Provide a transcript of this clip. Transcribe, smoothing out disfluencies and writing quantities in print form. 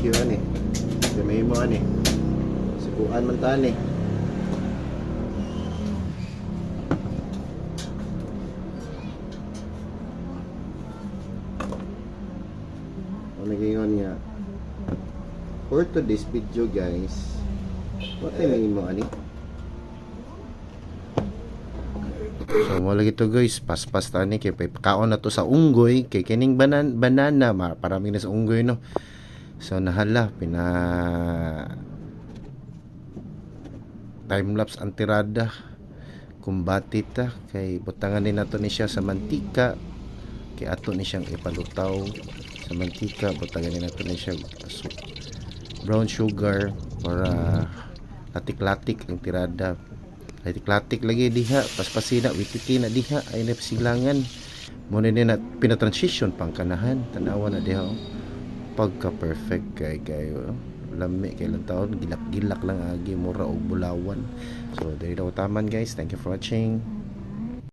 barbecue ani. Di may mo ani. Subuan man ta ni. Nagingon nga for today's video guys, what may mo ani. So mo lagi to guys, paspas tani kay pakaon na to sa unggoy kay kining banana parami na sa unggoy no. So nahala pina time lapse antirada kumbati ta kay butangan din nato ni siya sa mantika kay ato ni siyang ipalutaw sa mantika, butangan din nato ni siya brown sugar para latik-latik ang tirada. Latik-latik lagi diha, paspasina wititi na diha ay na silangan mo na pinatransition pang kanahan tanawa na diha pagka perfect kay kayo lami kay lang taon gilak-gilak lang agi mura og bulawan. So diri daw taman guys, thank you for watching.